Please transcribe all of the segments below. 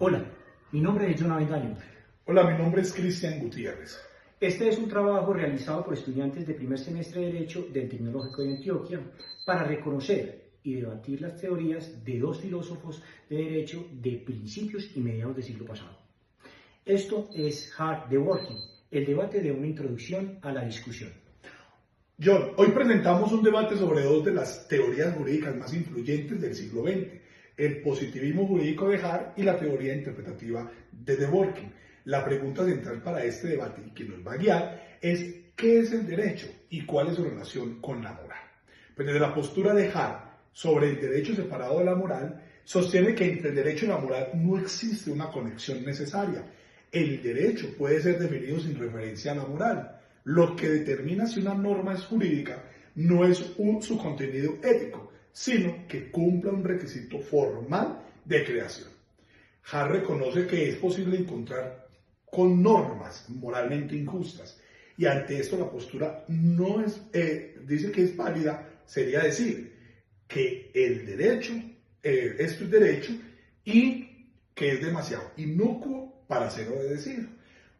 Hola, mi nombre es John Avendaño. Hola, mi nombre es Cristian Gutiérrez. Este es un trabajo realizado por estudiantes de primer semestre de Derecho del Tecnológico de Antioquia para reconocer y debatir las teorías de dos filósofos de Derecho de principios y mediados del siglo pasado. Esto es Hard the Working, el debate de una introducción a la discusión. John, hoy presentamos un debate sobre dos de las teorías jurídicas más influyentes del siglo XX, el positivismo jurídico de Hart y la teoría interpretativa de The Working. La pregunta central para este debate y que nos va a guiar es ¿qué es el derecho y cuál es su relación con la moral? Pues desde la postura de Hart sobre el derecho separado de la moral, sostiene que entre el derecho y la moral no existe una conexión necesaria. El derecho puede ser definido sin referencia a la moral. Lo que determina si una norma es jurídica no es su contenido ético, sino que cumpla un requisito formal de creación. Hart reconoce que es posible encontrar con normas moralmente injustas y ante esto la postura no es, dice que es válida, sería decir que el derecho, esto es derecho y que es demasiado inocuo para ser obedecido.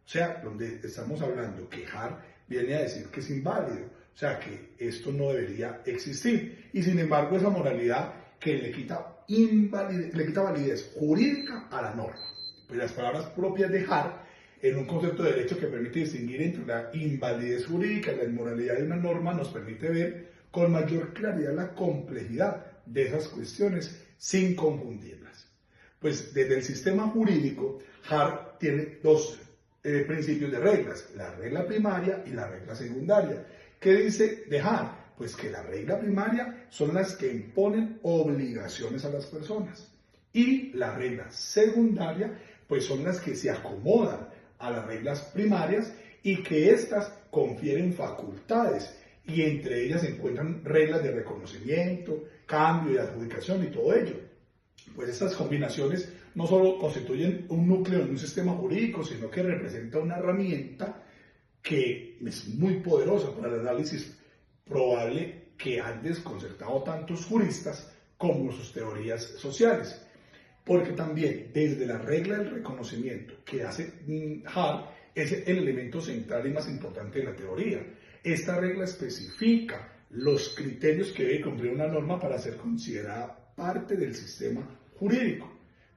O sea, donde estamos hablando que Hart viene a decir que es inválido, o sea, que esto no debería existir. Y sin embargo, esa moralidad que le quita validez jurídica a la norma. Pues las palabras propias de Hart, en un concepto de derecho que permite distinguir entre la invalidez jurídica y la inmoralidad de una norma, nos permite ver con mayor claridad la complejidad de esas cuestiones sin confundirlas. Pues desde el sistema jurídico, Hart tiene dos principios de reglas, la regla primaria y la regla secundaria. ¿Qué dice de Hart? Pues que la regla primaria son las que imponen obligaciones a las personas y la regla secundaria pues son las que se acomodan a las reglas primarias y que éstas confieren facultades y entre ellas se encuentran reglas de reconocimiento, cambio y adjudicación y todo ello. Pues estas combinaciones no solo constituyen un núcleo en un sistema jurídico, sino que representa una herramienta que es muy poderosa para el análisis probable que han desconcertado tantos juristas como sus teorías sociales. Porque también desde la regla del reconocimiento que hace Hart es el elemento central y más importante de la teoría. Esta regla especifica los criterios que debe cumplir una norma para ser considerada parte del sistema jurídico.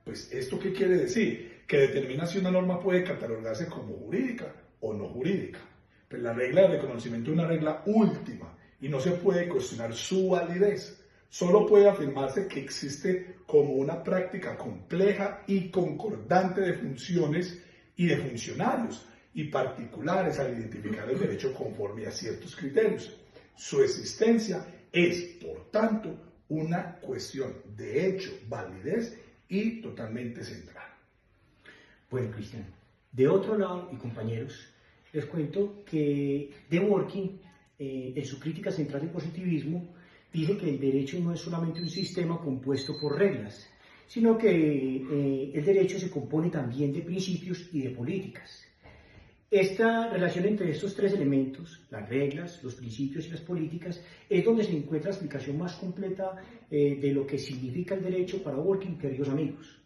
Pues, ¿esto qué quiere decir? Que determina si una norma puede catalogarse como jurídica o no jurídica. Pues la regla de reconocimiento es una regla última y no se puede cuestionar su validez. Solo puede afirmarse que existe como una práctica compleja y concordante de funciones y de funcionarios y particulares al identificar el derecho conforme a ciertos criterios. Su existencia es, por tanto, una cuestión de hecho, validez y totalmente central. Bueno, Cristian, de otro lado, y compañeros, les cuento que The Working, en su crítica central del positivismo, dice que el derecho no es solamente un sistema compuesto por reglas, sino que el derecho se compone también de principios y de políticas. Esta relación entre estos tres elementos, las reglas, los principios y las políticas, es donde se encuentra la explicación más completa de lo que significa el derecho para Working, queridos amigos.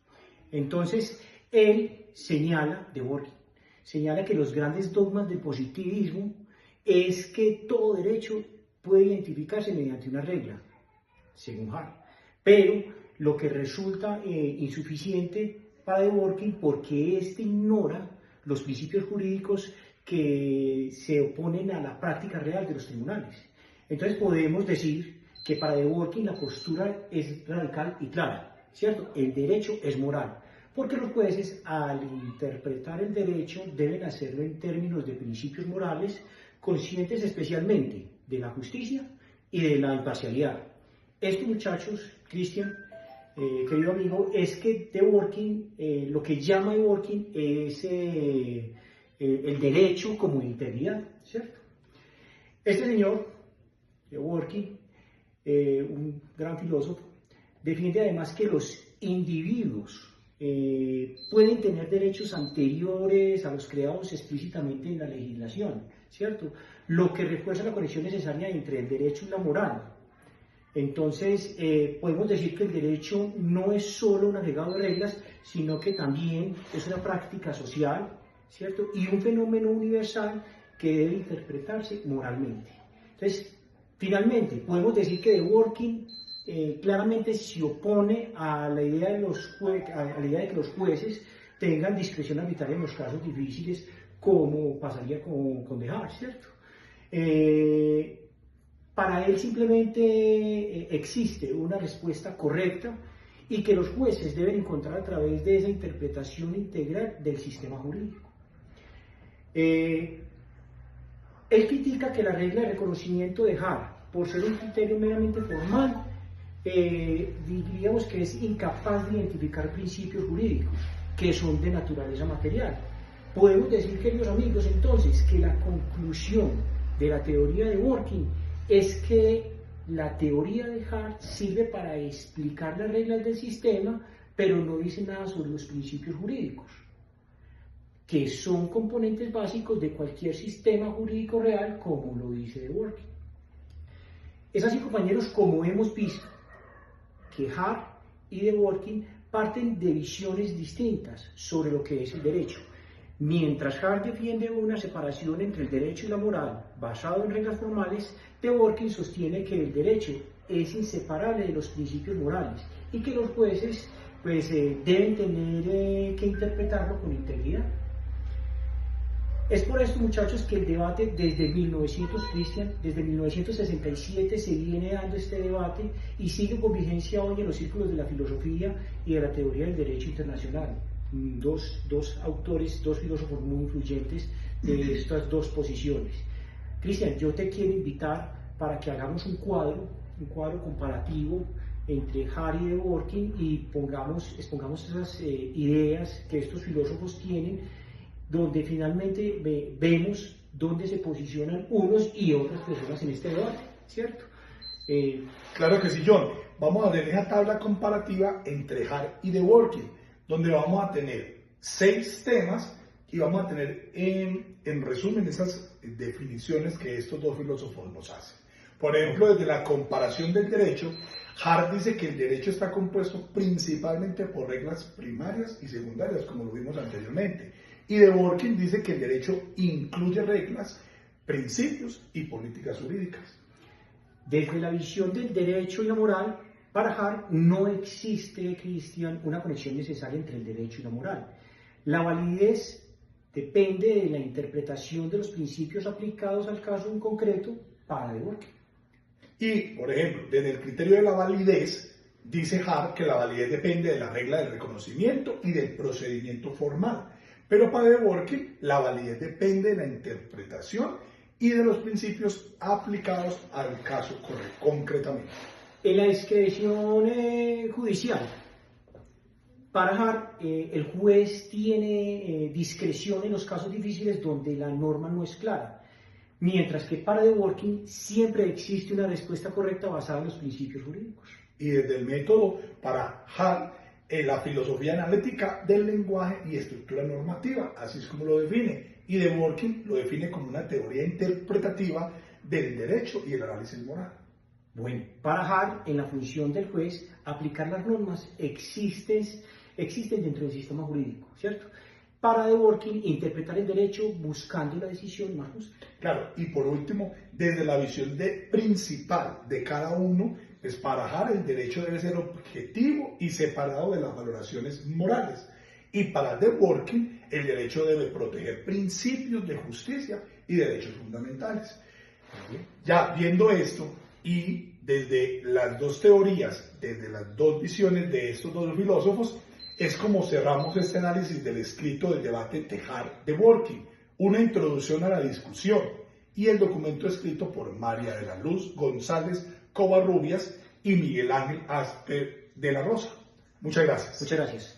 Entonces, él señala, The Working, señala que los grandes dogmas del positivismo es que todo derecho puede identificarse mediante una regla, según Hart, pero lo que resulta insuficiente para The Working porque éste ignora los principios jurídicos que se oponen a la práctica real de los tribunales. Entonces podemos decir que para The Working la postura es radical y clara, ¿cierto? El derecho es moral, porque los jueces al interpretar el derecho deben hacerlo en términos de principios morales, conscientes especialmente de la justicia y de la imparcialidad. Esto, muchachos, Cristian, querido amigo, es que The Working, lo que llama The Working es el derecho como integridad, ¿cierto? Este señor, The Working, un gran filósofo, defiende además que los individuos pueden tener derechos anteriores a los creados explícitamente en la legislación, ¿cierto? Lo que refuerza la conexión necesaria entre el derecho y la moral. Entonces, podemos decir que el derecho no es solo un agregado de reglas, sino que también es una práctica social, ¿cierto? Y un fenómeno universal que debe interpretarse moralmente. Entonces, finalmente, podemos decir que The Working claramente se opone a la idea de que los jueces tengan discreción arbitraria en los casos difíciles, como pasaría con The Hart, ¿cierto? Para él simplemente existe una respuesta correcta y que los jueces deben encontrar a través de esa interpretación integral del sistema jurídico. Él critica que la regla de reconocimiento de Hart, por ser un criterio meramente formal, diríamos que es incapaz de identificar principios jurídicos que son de naturaleza material. Podemos decir, queridos amigos, entonces, que la conclusión de la teoría de Working es que la teoría de Hart sirve para explicar las reglas del sistema, pero no dice nada sobre los principios jurídicos, que son componentes básicos de cualquier sistema jurídico real, como lo dice The Working. Es así, compañeros, como hemos visto que Hart y The Working parten de visiones distintas sobre lo que es el derecho. Mientras Hart defiende una separación entre el derecho y la moral basado en reglas formales, The Working sostiene que el derecho es inseparable de los principios morales y que los jueces deben tener que interpretarlo con integridad. Es por esto, muchachos, que el debate desde 1967 se viene dando este debate y sigue con vigencia hoy en los círculos de la filosofía y de la teoría del derecho internacional. Dos autores, dos filósofos muy influyentes de estas dos posiciones. Cristian, yo te quiero invitar para que hagamos un cuadro comparativo entre Hart y The Working y expongamos esas ideas que estos filósofos tienen, donde finalmente vemos dónde se posicionan unos y otras personas en este debate, ¿cierto? Claro que sí, John. Vamos a ver esa tabla comparativa entre Hart y The Working, donde vamos a tener 6 temas y vamos a tener en resumen esas definiciones que estos dos filósofos nos hacen. Por ejemplo, desde la comparación del derecho, Hart dice que el derecho está compuesto principalmente por reglas primarias y secundarias, como lo vimos anteriormente. Y The Working dice que el derecho incluye reglas, principios y políticas jurídicas. Desde la visión del derecho y la moral, para Hart no existe, Cristian, una conexión necesaria entre el derecho y la moral. La validez depende de la interpretación de los principios aplicados al caso en concreto para The Working. Y, por ejemplo, desde el criterio de la validez, dice Hart que la validez depende de la regla del reconocimiento y del procedimiento formal. Pero para The Working, la validez depende de la interpretación y de los principios aplicados al caso concretamente. En la discreción judicial, para Hart, el juez tiene discreción en los casos difíciles donde la norma no es clara, mientras que para The Working siempre existe una respuesta correcta basada en los principios jurídicos. Y desde el método, para Hart, la filosofía analítica del lenguaje y estructura normativa, así es como lo define, y The Working lo define como una teoría interpretativa del derecho y el análisis moral. Bueno, para Hart, en la función del juez, aplicar las normas existen dentro del sistema jurídico, ¿cierto? Para The Working, interpretar el derecho buscando la decisión más justa. Claro, y por último, desde la visión principal de cada uno, pues para Hart el derecho debe ser objetivo y separado de las valoraciones morales. Y para The Working, el derecho debe proteger principios de justicia y derechos fundamentales. Ya viendo esto, y desde las dos teorías, desde las dos visiones de estos dos filósofos, es como cerramos este análisis del escrito del debate de Hart-The Working, una introducción a la discusión, y el documento escrito por María de la Luz González Covarrubias y Miguel Ángel Asper de la Rosa. Muchas gracias. Muchas gracias.